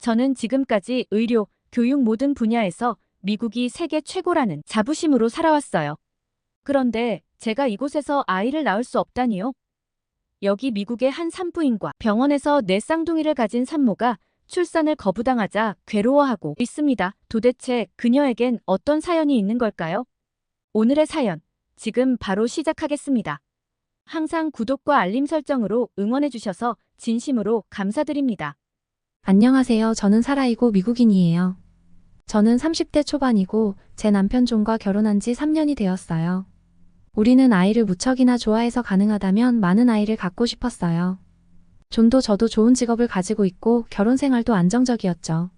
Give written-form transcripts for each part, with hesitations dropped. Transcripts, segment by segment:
저는 지금까지 의료, 교육 모든 분야에서 미국이 세계 최고라는 자부심으로 살아왔어요. 그런데 제가 이곳에서 아이를 낳을 수 없다니요? 여기 미국의 한 산부인과 병원에서 내 쌍둥이를 가진 산모가 출산을 거부당하자 괴로워하고 있습니다. 도대체 그녀에겐 어떤 사연이 있는 걸까요? 오늘의 사연, 지금 바로 시작하겠습니다. 항상 구독과 알림 설정으로 응원해주셔서 진심으로 감사드립니다. 안녕하세요. 저는 사라이고 미국인이에요. 저는 30대 초반이고 제 남편 존과 결혼한 지 3년이 되었어요. 우리는 아이를 무척이나 좋아해서 가능하다면 많은 아이를 갖고 싶었어요. 존도 저도 좋은 직업을 가지고 있고 결혼 생활도 안정적이었죠.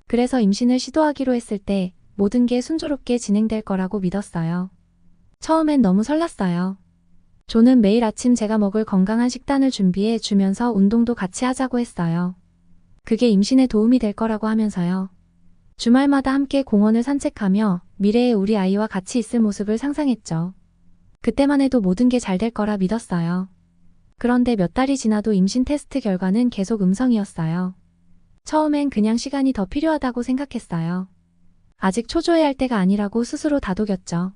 그래서 임신을 시도하기로 했을 때 모든 게 순조롭게 진행될 거라고 믿었어요. 처음엔 너무 설렜어요. 존은 매일 아침 제가 먹을 건강한 식단을 준비해 주면서 운동도 같이 하자고 했어요. 그게 임신에 도움이 될 거라고 하면서요. 주말마다 함께 공원을 산책하며 미래의 우리 아이와 같이 있을 모습을 상상했죠. 그때만 해도 모든 게 잘 될 거라 믿었어요. 그런데 몇 달이 지나도 임신 테스트 결과는 계속 음성이었어요. 처음엔 그냥 시간이 더 필요하다고 생각했어요. 아직 초조해할 때가 아니라고 스스로 다독였죠.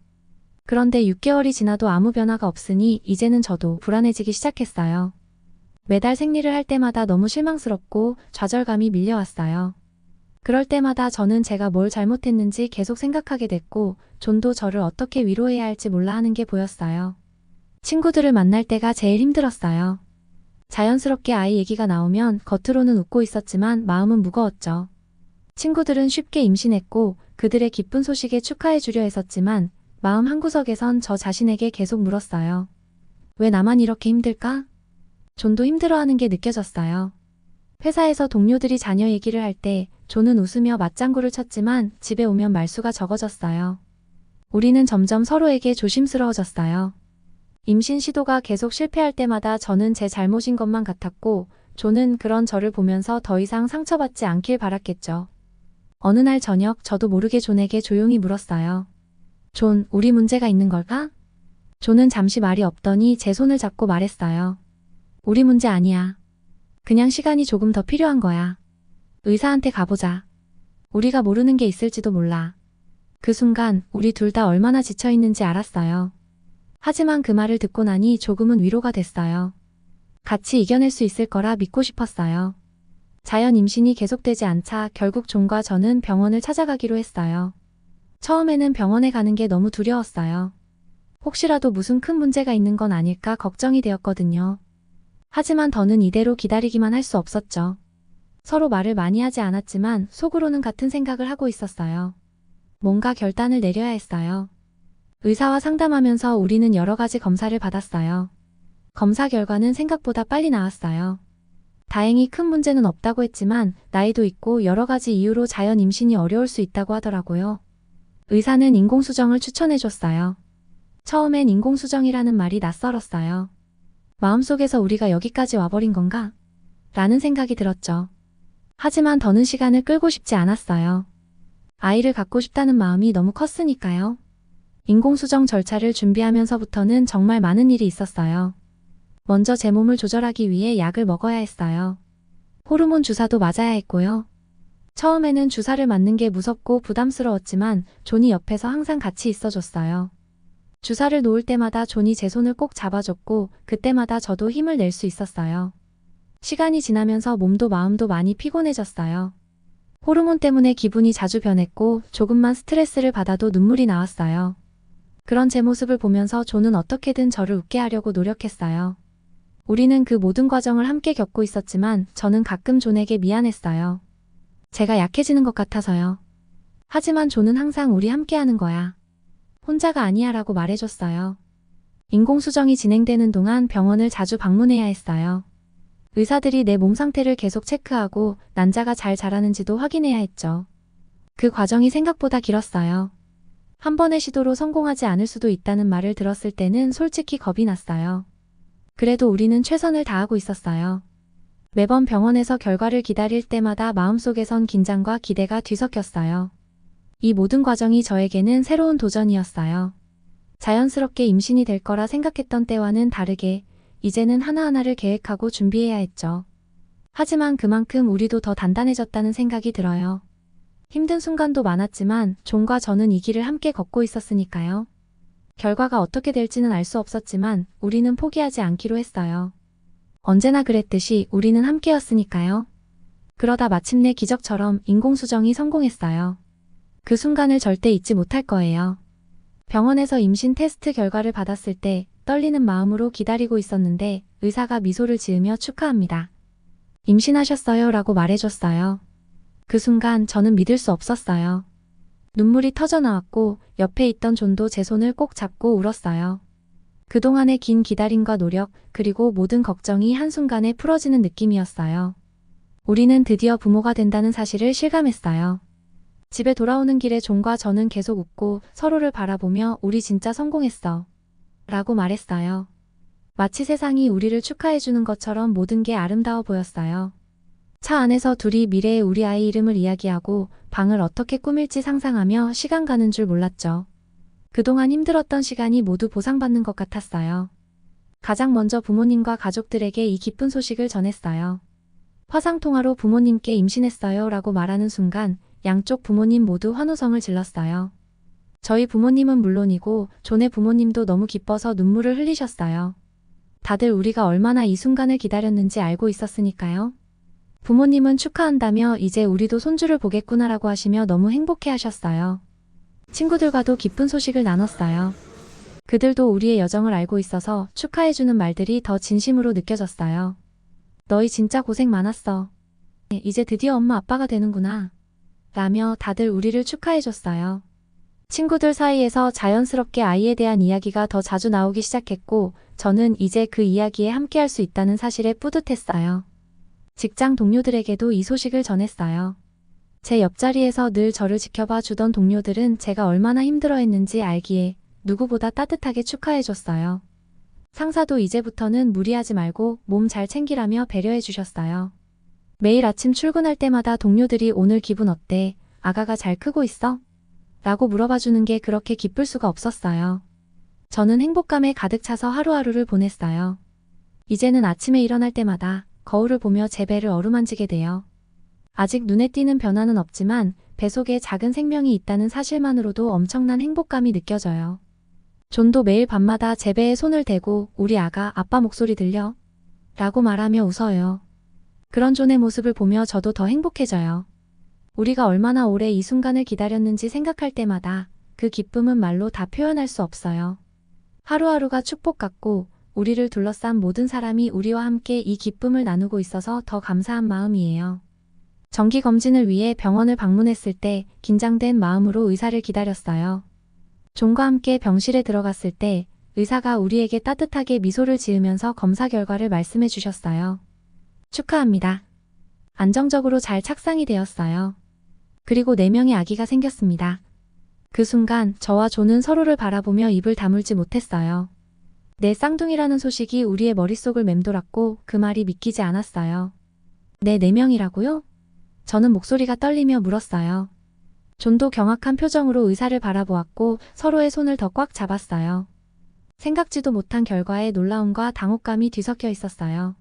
그런데 6개월이 지나도 아무 변화가 없으니 이제는 저도 불안해지기 시작했어요. 매달 생리를 할 때마다 너무 실망스럽고 좌절감이 밀려왔어요. 그럴 때마다 저는 제가 뭘 잘못했는지 계속 생각하게 됐고 존도 저를 어떻게 위로해야 할지 몰라 하는 게 보였어요. 친구들을 만날 때가 제일 힘들었어요. 자연스럽게 아이 얘기가 나오면 겉으로는 웃고 있었지만 마음은 무거웠죠. 친구들은 쉽게 임신했고 그들의 기쁜 소식에 축하해 주려 했었지만 마음 한구석에선 저 자신에게 계속 물었어요. 왜 나만 이렇게 힘들까? 존도 힘들어하는 게 느껴졌어요. 회사에서 동료들이 자녀 얘기를 할 때 존은 웃으며 맞장구를 쳤지만 집에 오면 말수가 적어졌어요. 우리는 점점 서로에게 조심스러워졌어요. 임신 시도가 계속 실패할 때마다 저는 제 잘못인 것만 같았고 존은 그런 저를 보면서 더 이상 상처받지 않길 바랐겠죠. 어느 날 저녁 저도 모르게 존에게 조용히 물었어요. 존, 우리 문제가 있는 걸까? 존은 잠시 말이 없더니 제 손을 잡고 말했어요. 우리 문제 아니야. 그냥 시간이 조금 더 필요한 거야. 의사한테 가보자. 우리가 모르는 게 있을지도 몰라. 그 순간 우리 둘 다 얼마나 지쳐있는지 알았어요. 하지만 그 말을 듣고 나니 조금은 위로가 됐어요. 같이 이겨낼 수 있을 거라 믿고 싶었어요. 자연 임신이 계속되지 않자 결국 존과 저는 병원을 찾아가기로 했어요. 처음에는 병원에 가는 게 너무 두려웠어요. 혹시라도 무슨 큰 문제가 있는 건 아닐까 걱정이 되었거든요. 하지만 더는 이대로 기다리기만 할 수 없었죠. 서로 말을 많이 하지 않았지만 속으로는 같은 생각을 하고 있었어요. 뭔가 결단을 내려야 했어요. 의사와 상담하면서 우리는 여러 가지 검사를 받았어요. 검사 결과는 생각보다 빨리 나왔어요. 다행히 큰 문제는 없다고 했지만 나이도 있고 여러 가지 이유로 자연 임신이 어려울 수 있다고 하더라고요. 의사는 인공수정을 추천해줬어요. 처음엔 인공수정이라는 말이 낯설었어요. 마음속에서 우리가 여기까지 와버린 건가? 라는 생각이 들었죠. 하지만 더는 시간을 끌고 싶지 않았어요. 아이를 갖고 싶다는 마음이 너무 컸으니까요. 인공수정 절차를 준비하면서부터는 정말 많은 일이 있었어요. 먼저 제 몸을 조절하기 위해 약을 먹어야 했어요. 호르몬 주사도 맞아야 했고요. 처음에는 주사를 맞는 게 무섭고 부담스러웠지만 존이 옆에서 항상 같이 있어줬어요. 주사를 놓을 때마다 존이 제 손을 꼭 잡아줬고 그때마다 저도 힘을 낼 수 있었어요. 시간이 지나면서 몸도 마음도 많이 피곤해졌어요. 호르몬 때문에 기분이 자주 변했고 조금만 스트레스를 받아도 눈물이 나왔어요. 그런 제 모습을 보면서 존은 어떻게든 저를 웃게 하려고 노력했어요. 우리는 그 모든 과정을 함께 겪고 있었지만 저는 가끔 존에게 미안했어요. 제가 약해지는 것 같아서요. 하지만 존은 항상 우리 함께하는 거야. 혼자가 아니야 라고 말해줬어요. 인공수정이 진행되는 동안 병원을 자주 방문해야 했어요. 의사들이 내 몸 상태를 계속 체크하고 난자가 잘 자라는지도 확인해야 했죠. 그 과정이 생각보다 길었어요. 한 번의 시도로 성공하지 않을 수도 있다는 말을 들었을 때는 솔직히 겁이 났어요. 그래도 우리는 최선을 다하고 있었어요. 매번 병원에서 결과를 기다릴 때마다 마음속에선 긴장과 기대가 뒤섞였어요. 이 모든 과정이 저에게는 새로운 도전이었어요. 자연스럽게 임신이 될 거라 생각했던 때와는 다르게 이제는 하나하나를 계획하고 준비해야 했죠. 하지만 그만큼 우리도 더 단단해졌다는 생각이 들어요. 힘든 순간도 많았지만 존과 저는 이 길을 함께 걷고 있었으니까요. 결과가 어떻게 될지는 알 수 없었지만 우리는 포기하지 않기로 했어요. 언제나 그랬듯이 우리는 함께였으니까요. 그러다 마침내 기적처럼 인공수정이 성공했어요. 그 순간을 절대 잊지 못할 거예요. 병원에서 임신 테스트 결과를 받았을 때 떨리는 마음으로 기다리고 있었는데 의사가 미소를 지으며 축하합니다. 임신하셨어요 라고 말해줬어요. 그 순간 저는 믿을 수 없었어요. 눈물이 터져 나왔고 옆에 있던 존도 제 손을 꼭 잡고 울었어요. 그동안의 긴 기다림과 노력, 그리고 모든 걱정이 한순간에 풀어지는 느낌이었어요. 우리는 드디어 부모가 된다는 사실을 실감했어요. 집에 돌아오는 길에 존과 저는 계속 웃고 서로를 바라보며 우리 진짜 성공했어. 라고 말했어요. 마치 세상이 우리를 축하해주는 것처럼 모든 게 아름다워 보였어요. 차 안에서 둘이 미래의 우리 아이 이름을 이야기하고 방을 어떻게 꾸밀지 상상하며 시간 가는 줄 몰랐죠. 그동안 힘들었던 시간이 모두 보상받는 것 같았어요. 가장 먼저 부모님과 가족들에게 이 기쁜 소식을 전했어요. 화상통화로 부모님께 임신했어요 라고 말하는 순간 양쪽 부모님 모두 환호성을 질렀어요. 저희 부모님은 물론이고 존의 부모님도 너무 기뻐서 눈물을 흘리셨어요. 다들 우리가 얼마나 이 순간을 기다렸는지 알고 있었으니까요. 부모님은 축하한다며 이제 우리도 손주를 보겠구나라고 하시며 너무 행복해 하셨어요. 친구들과도 기쁜 소식을 나눴어요. 그들도 우리의 여정을 알고 있어서 축하해주는 말들이 더 진심으로 느껴졌어요. 너희 진짜 고생 많았어. 이제 드디어 엄마 아빠가 되는구나. 라며 다들 우리를 축하해줬어요. 친구들 사이에서 자연스럽게 아이에 대한 이야기가 더 자주 나오기 시작했고 저는 이제 그 이야기에 함께할 수 있다는 사실에 뿌듯했어요. 직장 동료들에게도 이 소식을 전했어요. 제 옆자리에서 늘 저를 지켜봐 주던 동료들은 제가 얼마나 힘들어했는지 알기에 누구보다 따뜻하게 축하해줬어요. 상사도 이제부터는 무리하지 말고 몸 잘 챙기라며 배려해 주셨어요. 매일 아침 출근할 때마다 동료들이 오늘 기분 어때? 아가가 잘 크고 있어? 라고 물어봐 주는 게 그렇게 기쁠 수가 없었어요. 저는 행복감에 가득 차서 하루하루를 보냈어요. 이제는 아침에 일어날 때마다 거울을 보며 제 배를 어루만지게 돼요. 아직 눈에 띄는 변화는 없지만 배 속에 작은 생명이 있다는 사실만으로도 엄청난 행복감이 느껴져요. 존도 매일 밤마다 제 배에 손을 대고 우리 아가 아빠 목소리 들려? 라고 말하며 웃어요. 그런 존의 모습을 보며 저도 더 행복해져요. 우리가 얼마나 오래 이 순간을 기다렸는지 생각할 때마다 그 기쁨은 말로 다 표현할 수 없어요. 하루하루가 축복 같고 우리를 둘러싼 모든 사람이 우리와 함께 이 기쁨을 나누고 있어서 더 감사한 마음이에요. 정기검진을 위해 병원을 방문했을 때 긴장된 마음으로 의사를 기다렸어요. 존과 함께 병실에 들어갔을 때 의사가 우리에게 따뜻하게 미소를 지으면서 검사 결과를 말씀해 주셨어요. 축하합니다. 안정적으로 잘 착상이 되었어요. 그리고 4명의 아기가 생겼습니다. 그 순간 저와 존은 서로를 바라보며 입을 다물지 못했어요. 내 쌍둥이라는 소식이 우리의 머릿속을 맴돌았고 그 말이 믿기지 않았어요. 내 4명이라고요? 저는 목소리가 떨리며 물었어요. 존도 경악한 표정으로 의사를 바라보았고 서로의 손을 더 꽉 잡았어요. 생각지도 못한 결과에 놀라움과 당혹감이 뒤섞여 있었어요.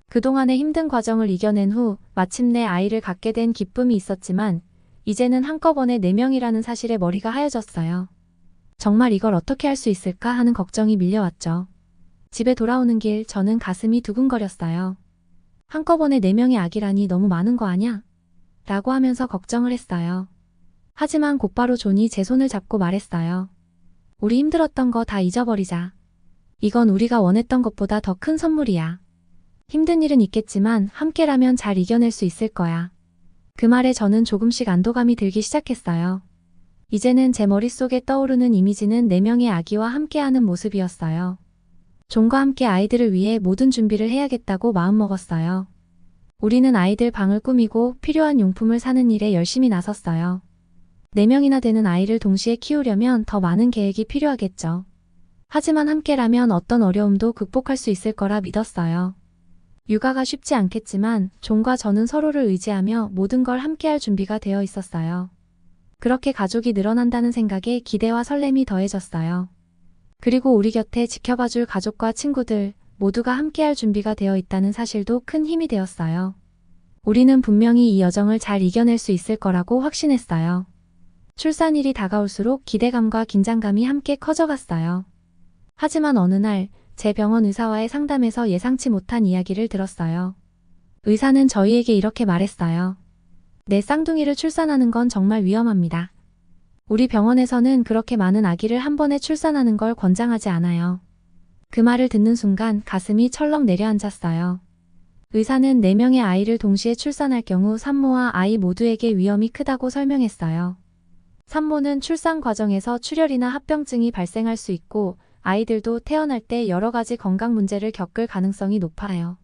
그동안의 힘든 과정을 이겨낸 후 마침내 아이를 갖게 된 기쁨이 있었지만 이제는 한꺼번에 4명이라는 사실에 머리가 하얘졌어요. 정말 이걸 어떻게 할 수 있을까 하는 걱정이 밀려왔죠. 집에 돌아오는 길 저는 가슴이 두근거렸어요. 한꺼번에 4명의 아기라니 너무 많은 거 아냐? 라고 하면서 걱정을 했어요. 하지만 곧바로 존이 제 손을 잡고 말했어요. 우리 힘들었던 거 다 잊어버리자. 이건 우리가 원했던 것보다 더 큰 선물이야. 힘든 일은 있겠지만 함께라면 잘 이겨낼 수 있을 거야. 그 말에 저는 조금씩 안도감이 들기 시작했어요. 이제는 제 머릿속에 떠오르는 이미지는 4명의 아기와 함께하는 모습이었어요. 존과 함께 아이들을 위해 모든 준비를 해야겠다고 마음먹었어요. 우리는 아이들 방을 꾸미고 필요한 용품을 사는 일에 열심히 나섰어요. 4명이나 되는 아이를 동시에 키우려면 더 많은 계획이 필요하겠죠. 하지만 함께라면 어떤 어려움도 극복할 수 있을 거라 믿었어요. 육아가 쉽지 않겠지만 존과 저는 서로를 의지하며 모든 걸 함께할 준비가 되어 있었어요. 그렇게 가족이 늘어난다는 생각에 기대와 설렘이 더해졌어요. 그리고 우리 곁에 지켜봐줄 가족과 친구들 모두가 함께할 준비가 되어 있다는 사실도 큰 힘이 되었어요. 우리는 분명히 이 여정을 잘 이겨낼 수 있을 거라고 확신했어요. 출산일이 다가올수록 기대감과 긴장감이 함께 커져갔어요. 하지만 어느 날 제 병원 의사와의 상담에서 예상치 못한 이야기를 들었어요. 의사는 저희에게 이렇게 말했어요. 내 쌍둥이를 출산하는 건 정말 위험합니다. 우리 병원에서는 그렇게 많은 아기를 한 번에 출산하는 걸 권장하지 않아요. 그 말을 듣는 순간 가슴이 철렁 내려앉았어요. 의사는 4명의 아이를 동시에 출산할 경우 산모와 아이 모두에게 위험이 크다고 설명했어요. 산모는 출산 과정에서 출혈이나 합병증이 발생할 수 있고 아이들도 태어날 때 여러 가지 건강 문제를 겪을 가능성이 높아요.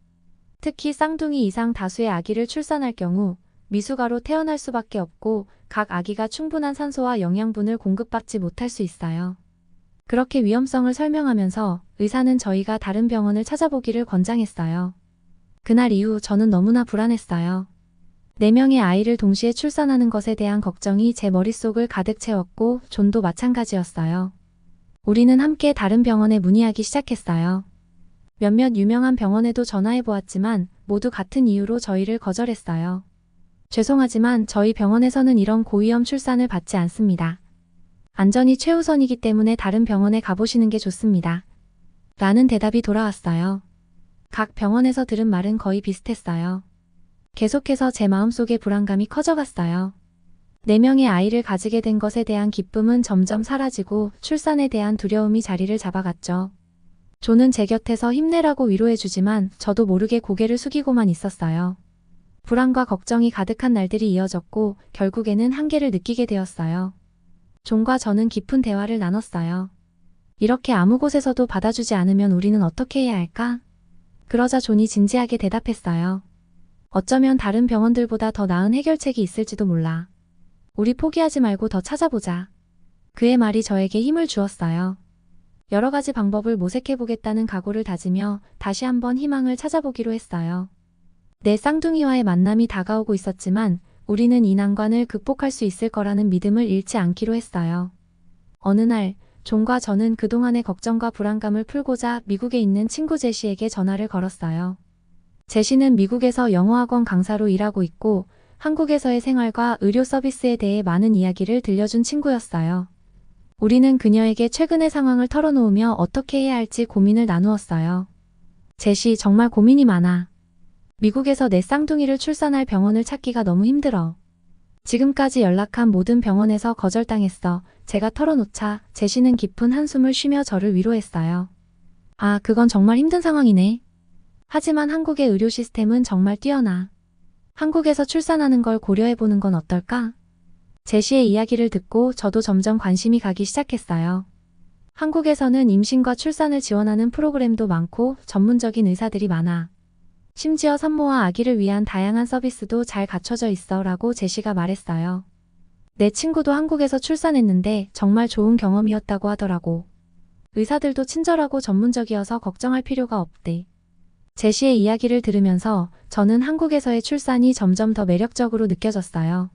특히 쌍둥이 이상 다수의 아기를 출산할 경우 미숙아로 태어날 수밖에 없고 각 아기가 충분한 산소와 영양분을 공급받지 못할 수 있어요. 그렇게 위험성을 설명하면서 의사는 저희가 다른 병원을 찾아보기를 권장했어요. 그날 이후 저는 너무나 불안했어요. 4명의 아이를 동시에 출산하는 것에 대한 걱정이 제 머릿속을 가득 채웠고 존도 마찬가지였어요. 우리는 함께 다른 병원에 문의하기 시작했어요. 몇몇 유명한 병원에도 전화해 보았지만 모두 같은 이유로 저희를 거절했어요. 죄송하지만 저희 병원에서는 이런 고위험 출산을 받지 않습니다. 안전이 최우선이기 때문에 다른 병원에 가보시는 게 좋습니다. 라는 대답이 돌아왔어요. 각 병원에서 들은 말은 거의 비슷했어요. 계속해서 제 마음속에 불안감이 커져갔어요. 4명의 아이를 가지게 된 것에 대한 기쁨은 점점 사라지고 출산에 대한 두려움이 자리를 잡아갔죠. 조는 제 곁에서 힘내라고 위로해주지만 저도 모르게 고개를 숙이고만 있었어요. 불안과 걱정이 가득한 날들이 이어졌고 결국에는 한계를 느끼게 되었어요. 존과 저는 깊은 대화를 나눴어요. 이렇게 아무 곳에서도 받아주지 않으면 우리는 어떻게 해야 할까? 그러자 존이 진지하게 대답했어요. 어쩌면 다른 병원들보다 더 나은 해결책이 있을지도 몰라. 우리 포기하지 말고 더 찾아보자. 그의 말이 저에게 힘을 주었어요. 여러 가지 방법을 모색해보겠다는 각오를 다지며 다시 한번 희망을 찾아보기로 했어요. 내 쌍둥이와의 만남이 다가오고 있었지만 우리는 이 난관을 극복할 수 있을 거라는 믿음을 잃지 않기로 했어요. 어느 날 존과 저는 그동안의 걱정과 불안감을 풀고자 미국에 있는 친구 제시에게 전화를 걸었어요. 제시는 미국에서 영어학원 강사로 일하고 있고 한국에서의 생활과 의료 서비스에 대해 많은 이야기를 들려준 친구였어요. 우리는 그녀에게 최근의 상황을 털어놓으며 어떻게 해야 할지 고민을 나누었어요. 제시, 정말 고민이 많아. 미국에서 내 쌍둥이를 출산할 병원을 찾기가 너무 힘들어. 지금까지 연락한 모든 병원에서 거절당했어. 제가 털어놓자 제시는 깊은 한숨을 쉬며 저를 위로했어요. 아, 그건 정말 힘든 상황이네. 하지만 한국의 의료 시스템은 정말 뛰어나. 한국에서 출산하는 걸 고려해보는 건 어떨까? 제시의 이야기를 듣고 저도 점점 관심이 가기 시작했어요. 한국에서는 임신과 출산을 지원하는 프로그램도 많고 전문적인 의사들이 많아. 심지어 산모와 아기를 위한 다양한 서비스도 잘 갖춰져 있어 라고 제시가 말했어요. 내 친구도 한국에서 출산했는데 정말 좋은 경험이었다고 하더라고. 의사들도 친절하고 전문적이어서 걱정할 필요가 없대. 제시의 이야기를 들으면서 저는 한국에서의 출산이 점점 더 매력적으로 느껴졌어요.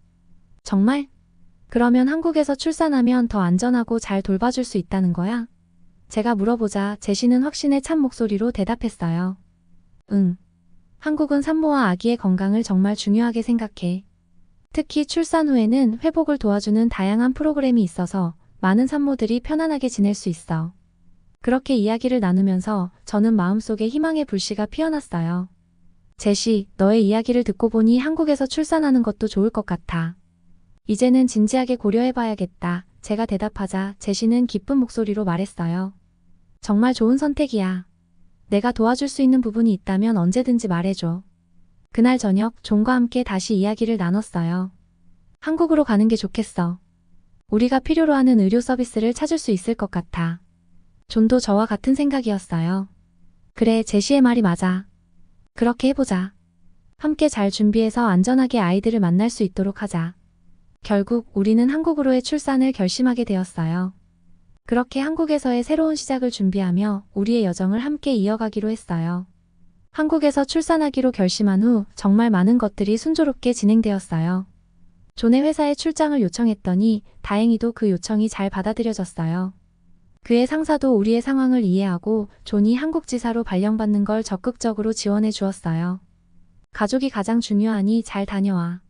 정말? 그러면 한국에서 출산하면 더 안전하고 잘 돌봐줄 수 있다는 거야? 제가 물어보자 제시는 확신에 찬 목소리로 대답했어요. 응. 한국은 산모와 아기의 건강을 정말 중요하게 생각해. 특히 출산 후에는 회복을 도와주는 다양한 프로그램이 있어서 많은 산모들이 편안하게 지낼 수 있어. 그렇게 이야기를 나누면서 저는 마음속에 희망의 불씨가 피어났어요. 제시, 너의 이야기를 듣고 보니 한국에서 출산하는 것도 좋을 것 같아. 이제는 진지하게 고려해봐야겠다. 제가 대답하자 제시는 기쁜 목소리로 말했어요. 정말 좋은 선택이야. 내가 도와줄 수 있는 부분이 있다면 언제든지 말해줘. 그날 저녁 존과 함께 다시 이야기를 나눴어요. 한국으로 가는 게 좋겠어. 우리가 필요로 하는 의료 서비스를 찾을 수 있을 것 같아. 존도 저와 같은 생각이었어요. 그래, 제시의 말이 맞아. 그렇게 해보자. 함께 잘 준비해서 안전하게 아이들을 만날 수 있도록 하자. 결국 우리는 한국으로의 출산을 결심하게 되었어요. 그렇게 한국에서의 새로운 시작을 준비하며 우리의 여정을 함께 이어가기로 했어요. 한국에서 출산하기로 결심한 후 정말 많은 것들이 순조롭게 진행되었어요. 존의 회사에 출장을 요청했더니 다행히도 그 요청이 잘 받아들여졌어요. 그의 상사도 우리의 상황을 이해하고 존이 한국 지사로 발령받는 걸 적극적으로 지원해 주었어요. 가족이 가장 중요하니 잘 다녀와.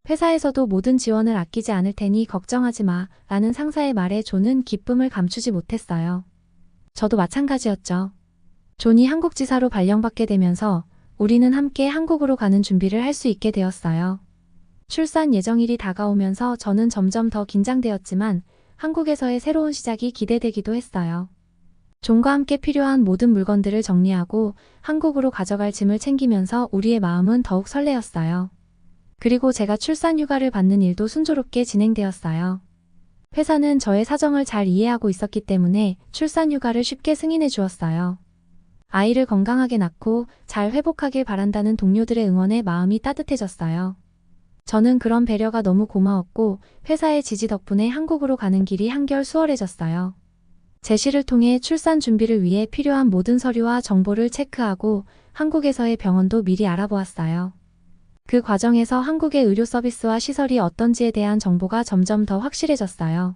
회사에서도 모든 지원을 아끼지 않을 테니 걱정하지 마 라는 상사의 말에 존은 기쁨을 감추지 못했어요. 저도 마찬가지였죠. 존이 한국지사로 발령받게 되면서 우리는 함께 한국으로 가는 준비를 할 수 있게 되었어요. 출산 예정일이 다가오면서 저는 점점 더 긴장되었지만 한국에서의 새로운 시작이 기대되기도 했어요. 존과 함께 필요한 모든 물건들을 정리하고 한국으로 가져갈 짐을 챙기면서 우리의 마음은 더욱 설레었어요. 그리고 제가 출산 휴가를 받는 일도 순조롭게 진행되었어요. 회사는 저의 사정을 잘 이해하고 있었기 때문에 출산 휴가를 쉽게 승인해 주었어요. 아이를 건강하게 낳고 잘 회복하길 바란다는 동료들의 응원에 마음이 따뜻해졌어요. 저는 그런 배려가 너무 고마웠고 회사의 지지 덕분에 한국으로 가는 길이 한결 수월해졌어요. 제시를 통해 출산 준비를 위해 필요한 모든 서류와 정보를 체크하고 한국에서의 병원도 미리 알아보았어요. 그 과정에서 한국의 의료 서비스와 시설이 어떤지에 대한 정보가 점점 더 확실해졌어요.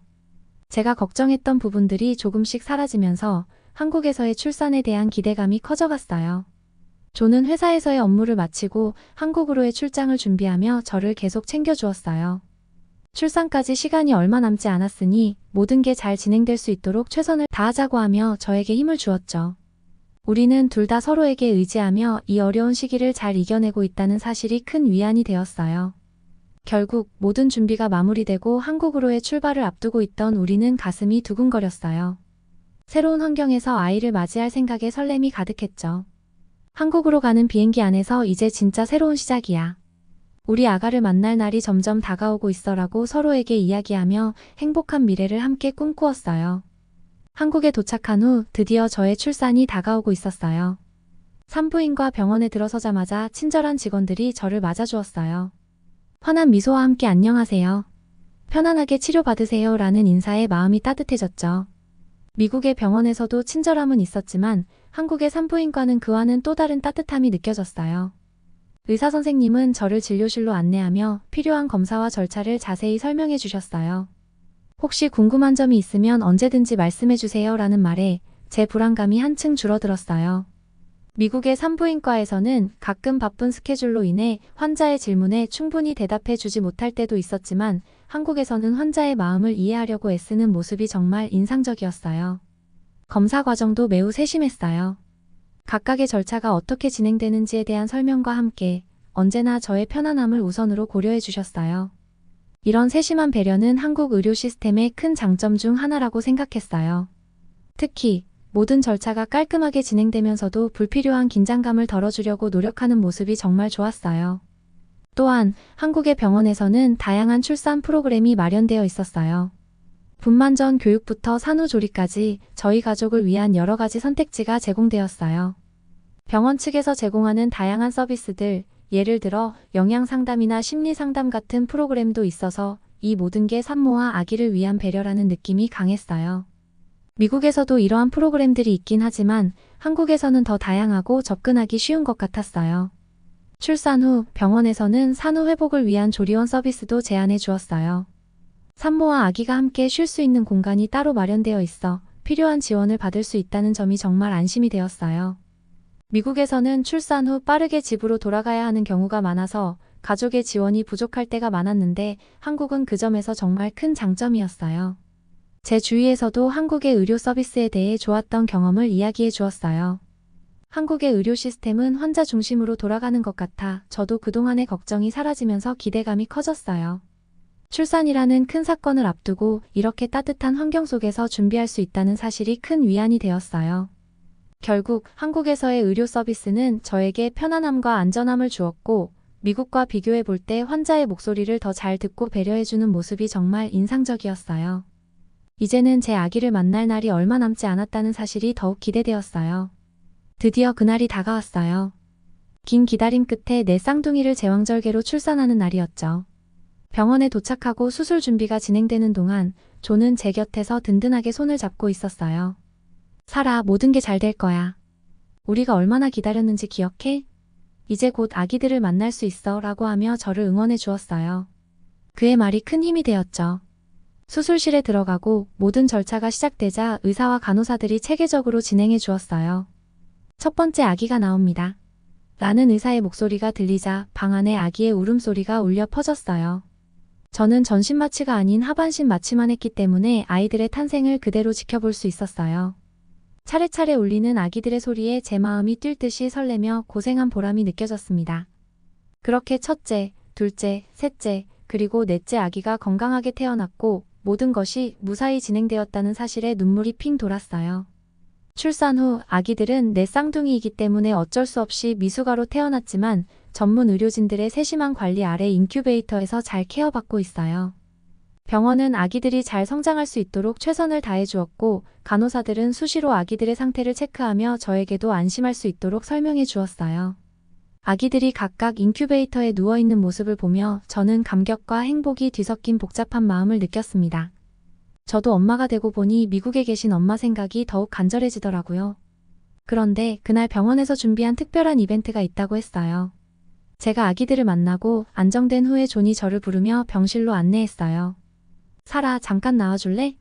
제가 걱정했던 부분들이 조금씩 사라지면서 한국에서의 출산에 대한 기대감이 커져갔어요. 존은 회사에서의 업무를 마치고 한국으로의 출장을 준비하며 저를 계속 챙겨주었어요. 출산까지 시간이 얼마 남지 않았으니 모든 게 잘 진행될 수 있도록 최선을 다하자고 하며 저에게 힘을 주었죠. 우리는 둘 다 서로에게 의지하며 이 어려운 시기를 잘 이겨내고 있다는 사실이 큰 위안이 되었어요. 결국 모든 준비가 마무리되고 한국으로의 출발을 앞두고 있던 우리는 가슴이 두근거렸어요. 새로운 환경에서 아이를 맞이할 생각에 설렘이 가득했죠. 한국으로 가는 비행기 안에서 이제 진짜 새로운 시작이야. 우리 아가를 만날 날이 점점 다가오고 있어라고 서로에게 이야기하며 행복한 미래를 함께 꿈꾸었어요. 한국에 도착한 후 드디어 저의 출산이 다가오고 있었어요. 산부인과 병원에 들어서자마자 친절한 직원들이 저를 맞아주었어요. 환한 미소와 함께 안녕하세요. 편안하게 치료받으세요 라는 인사에 마음이 따뜻해졌죠. 미국의 병원에서도 친절함은 있었지만 한국의 산부인과는 그와는 또 다른 따뜻함이 느껴졌어요. 의사 선생님은 저를 진료실로 안내하며 필요한 검사와 절차를 자세히 설명해 주셨어요. 혹시 궁금한 점이 있으면 언제든지 말씀해 주세요 라는 말에 제 불안감이 한층 줄어들었어요. 미국의 산부인과에서는 가끔 바쁜 스케줄로 인해 환자의 질문에 충분히 대답해 주지 못할 때도 있었지만 한국에서는 환자의 마음을 이해하려고 애쓰는 모습이 정말 인상적이었어요. 검사 과정도 매우 세심했어요. 각각의 절차가 어떻게 진행되는지에 대한 설명과 함께 언제나 저의 편안함을 우선으로 고려해 주셨어요. 이런 세심한 배려는 한국 의료 시스템의 큰 장점 중 하나라고 생각했어요. 특히 모든 절차가 깔끔하게 진행되면서도 불필요한 긴장감을 덜어주려고 노력하는 모습이 정말 좋았어요. 또한 한국의 병원에서는 다양한 출산 프로그램이 마련되어 있었어요. 분만 전 교육부터 산후조리까지 저희 가족을 위한 여러 가지 선택지가 제공되었어요. 병원 측에서 제공하는 다양한 서비스들, 예를 들어 영양상담이나 심리상담 같은 프로그램도 있어서 이 모든 게 산모와 아기를 위한 배려라는 느낌이 강했어요. 미국에서도 이러한 프로그램들이 있긴 하지만 한국에서는 더 다양하고 접근하기 쉬운 것 같았어요. 출산 후 병원에서는 산후 회복을 위한 조리원 서비스도 제안해 주었어요. 산모와 아기가 함께 쉴 수 있는 공간이 따로 마련되어 있어 필요한 지원을 받을 수 있다는 점이 정말 안심이 되었어요. 미국에서는 출산 후 빠르게 집으로 돌아가야 하는 경우가 많아서 가족의 지원이 부족할 때가 많았는데 한국은 그 점에서 정말 큰 장점이었어요. 제 주위에서도 한국의 의료 서비스에 대해 좋았던 경험을 이야기해 주었어요. 한국의 의료 시스템은 환자 중심으로 돌아가는 것 같아 저도 그동안의 걱정이 사라지면서 기대감이 커졌어요. 출산이라는 큰 사건을 앞두고 이렇게 따뜻한 환경 속에서 준비할 수 있다는 사실이 큰 위안이 되었어요. 결국 한국에서의 의료 서비스는 저에게 편안함과 안전함을 주었고 미국과 비교해 볼 때 환자의 목소리를 더 잘 듣고 배려해주는 모습이 정말 인상적이었어요. 이제는 제 아기를 만날 날이 얼마 남지 않았다는 사실이 더욱 기대되었어요. 드디어 그날이 다가왔어요. 긴 기다림 끝에 내 쌍둥이를 제왕절개로 출산하는 날이었죠. 병원에 도착하고 수술 준비가 진행되는 동안 존은 제 곁에서 든든하게 손을 잡고 있었어요. 살아, 모든 게 잘 될 거야. 우리가 얼마나 기다렸는지 기억해? 이제 곧 아기들을 만날 수 있어 라고 하며 저를 응원해 주었어요. 그의 말이 큰 힘이 되었죠. 수술실에 들어가고 모든 절차가 시작되자 의사와 간호사들이 체계적으로 진행해 주었어요. 첫 번째 아기가 나옵니다. 라는 의사의 목소리가 들리자 방 안에 아기의 울음소리가 울려 퍼졌어요. 저는 전신 마취가 아닌 하반신 마취만 했기 때문에 아이들의 탄생을 그대로 지켜볼 수 있었어요. 차례차례 울리는 아기들의 소리에 제 마음이 뛸 듯이 설레며 고생한 보람이 느껴졌습니다. 그렇게 첫째, 둘째, 셋째, 그리고 넷째 아기가 건강하게 태어났고 모든 것이 무사히 진행되었다는 사실에 눈물이 핑 돌았어요. 출산 후 아기들은 내 쌍둥이이기 때문에 어쩔 수 없이 미숙아로 태어났지만 전문 의료진들의 세심한 관리 아래 인큐베이터에서 잘 케어받고 있어요. 병원은 아기들이 잘 성장할 수 있도록 최선을 다해 주었고 간호사들은 수시로 아기들의 상태를 체크하며 저에게도 안심할 수 있도록 설명해 주었어요. 아기들이 각각 인큐베이터에 누워있는 모습을 보며 저는 감격과 행복이 뒤섞인 복잡한 마음을 느꼈습니다. 저도 엄마가 되고 보니 미국에 계신 엄마 생각이 더욱 간절해지더라고요. 그런데 그날 병원에서 준비한 특별한 이벤트가 있다고 했어요. 제가 아기들을 만나고 안정된 후에 존이 저를 부르며 병실로 안내했어요. 사라, 잠깐 나와줄래?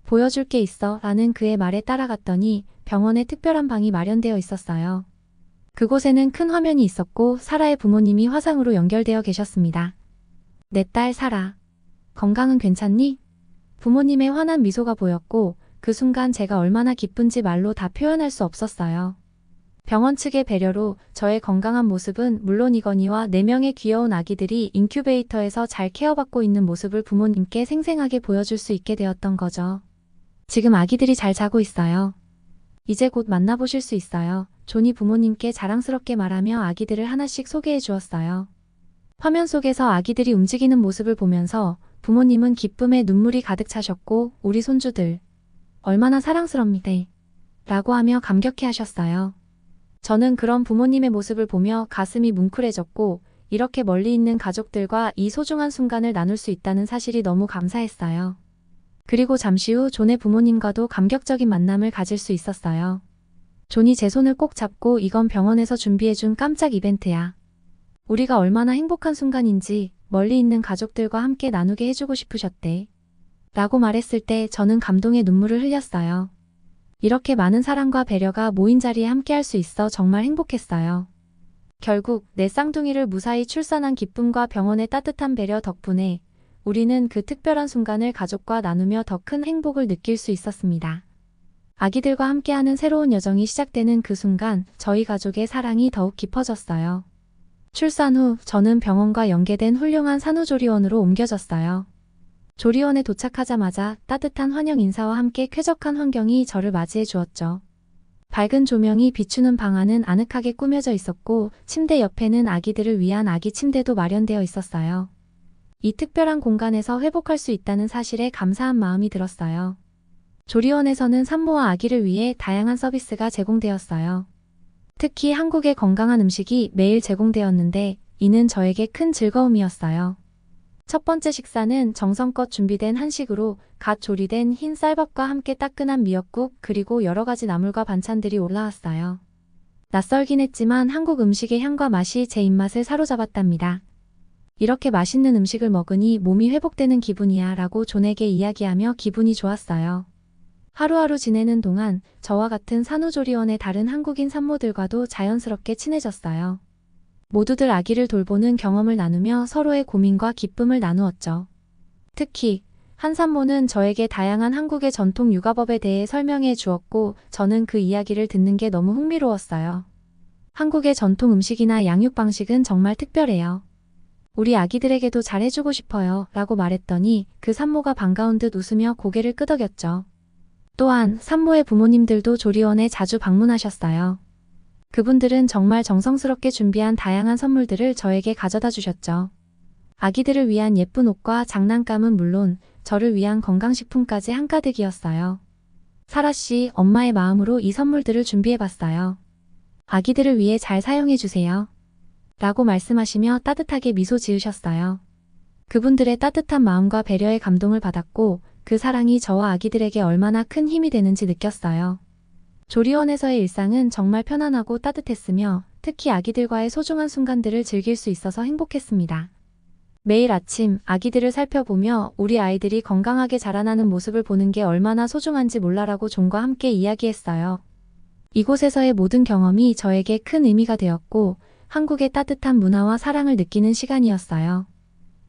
보여줄 게 있어 라는 그의 말에 따라갔더니 병원에 특별한 방이 마련되어 있었어요. 그곳에는 큰 화면이 있었고 사라의 부모님이 화상으로 연결되어 계셨습니다. 내 딸 사라, 건강은 괜찮니? 부모님의 환한 미소가 보였고 그 순간 제가 얼마나 기쁜지 말로 다 표현할 수 없었어요. 병원 측의 배려로 저의 건강한 모습은 물론이거니와 4명의 귀여운 아기들이 인큐베이터에서 잘 케어받고 있는 모습을 부모님께 생생하게 보여줄 수 있게 되었던 거죠. 지금 아기들이 잘 자고 있어요. 이제 곧 만나보실 수 있어요. 존이 부모님께 자랑스럽게 말하며 아기들을 하나씩 소개해 주었어요. 화면 속에서 아기들이 움직이는 모습을 보면서 부모님은 기쁨에 눈물이 가득 차셨고 우리 손주들 얼마나 사랑스럽니다 라고 하며 감격해 하셨어요. 저는 그런 부모님의 모습을 보며 가슴이 뭉클해졌고 이렇게 멀리 있는 가족들과 이 소중한 순간을 나눌 수 있다는 사실이 너무 감사했어요. 그리고 잠시 후 존의 부모님과도 감격적인 만남을 가질 수 있었어요. 존이 제 손을 꼭 잡고 이건 병원에서 준비해준 깜짝 이벤트야. 우리가 얼마나 행복한 순간인지 멀리 있는 가족들과 함께 나누게 해주고 싶으셨대. 라고 말했을 때 저는 감동의 눈물을 흘렸어요. 이렇게 많은 사랑과 배려가 모인 자리에 함께 할 수 있어 정말 행복했어요. 결국 내 쌍둥이를 무사히 출산한 기쁨과 병원의 따뜻한 배려 덕분에 우리는 그 특별한 순간을 가족과 나누며 더 큰 행복을 느낄 수 있었습니다. 아기들과 함께하는 새로운 여정이 시작되는 그 순간 저희 가족의 사랑이 더욱 깊어졌어요. 출산 후 저는 병원과 연계된 훌륭한 산후조리원으로 옮겨졌어요. 조리원에 도착하자마자 따뜻한 환영 인사와 함께 쾌적한 환경이 저를 맞이해 주었죠. 밝은 조명이 비추는 방 안은 아늑하게 꾸며져 있었고 침대 옆에는 아기들을 위한 아기 침대도 마련되어 있었어요. 이 특별한 공간에서 회복할 수 있다는 사실에 감사한 마음이 들었어요. 조리원에서는 산모와 아기를 위해 다양한 서비스가 제공되었어요. 특히 한국의 건강한 음식이 매일 제공되었는데 이는 저에게 큰 즐거움이었어요. 첫 번째 식사는 정성껏 준비된 한식으로 갓 조리된 흰 쌀밥과 함께 따끈한 미역국 그리고 여러 가지 나물과 반찬들이 올라왔어요. 낯설긴 했지만 한국 음식의 향과 맛이 제 입맛을 사로잡았답니다. 이렇게 맛있는 음식을 먹으니 몸이 회복되는 기분이야 라고 존에게 이야기하며 기분이 좋았어요. 하루하루 지내는 동안 저와 같은 산후조리원의 다른 한국인 산모들과도 자연스럽게 친해졌어요. 모두들 아기를 돌보는 경험을 나누며 서로의 고민과 기쁨을 나누었죠. 특히 한 산모는 저에게 다양한 한국의 전통 육아법에 대해 설명해 주었고 저는 그 이야기를 듣는 게 너무 흥미로웠어요. 한국의 전통 음식이나 양육 방식은 정말 특별해요. 우리 아기들에게도 잘해주고 싶어요 라고 말했더니 그 산모가 반가운 듯 웃으며 고개를 끄덕였죠. 또한 산모의 부모님들도 조리원에 자주 방문하셨어요. 그분들은 정말 정성스럽게 준비한 다양한 선물들을 저에게 가져다 주셨죠. 아기들을 위한 예쁜 옷과 장난감은 물론 저를 위한 건강식품까지 한가득이었어요. 사라씨, 엄마의 마음으로 이 선물들을 준비해봤어요. 아기들을 위해 잘 사용해주세요. 라고 말씀하시며 따뜻하게 미소 지으셨어요. 그분들의 따뜻한 마음과 배려에 감동을 받았고 그 사랑이 저와 아기들에게 얼마나 큰 힘이 되는지 느꼈어요. 조리원에서의 일상은 정말 편안하고 따뜻했으며 특히 아기들과의 소중한 순간들을 즐길 수 있어서 행복했습니다. 매일 아침 아기들을 살펴보며 우리 아이들이 건강하게 자라나는 모습을 보는 게 얼마나 소중한지 몰라라고 존과 함께 이야기했어요. 이곳에서의 모든 경험이 저에게 큰 의미가 되었고 한국의 따뜻한 문화와 사랑을 느끼는 시간이었어요.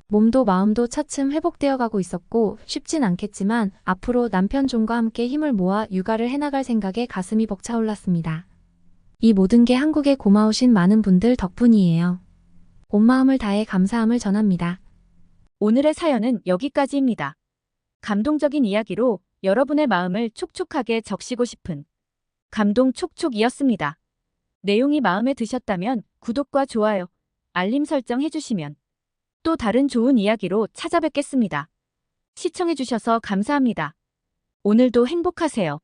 몸도 마음도 차츰 회복되어 가고 있었고 쉽진 않겠지만 앞으로 남편 존과 함께 힘을 모아 육아를 해나갈 생각에 가슴이 벅차올랐습니다. 이 모든 게 한국에 고마우신 많은 분들 덕분이에요. 온 마음을 다해 감사함을 전합니다. 오늘의 사연은 여기까지입니다. 감동적인 이야기로 여러분의 마음을 촉촉하게 적시고 싶은 감동 촉촉이었습니다. 내용이 마음에 드셨다면 구독과 좋아요, 알림 설정 해주시면 또 다른 좋은 이야기로 찾아뵙겠습니다. 시청해주셔서 감사합니다. 오늘도 행복하세요.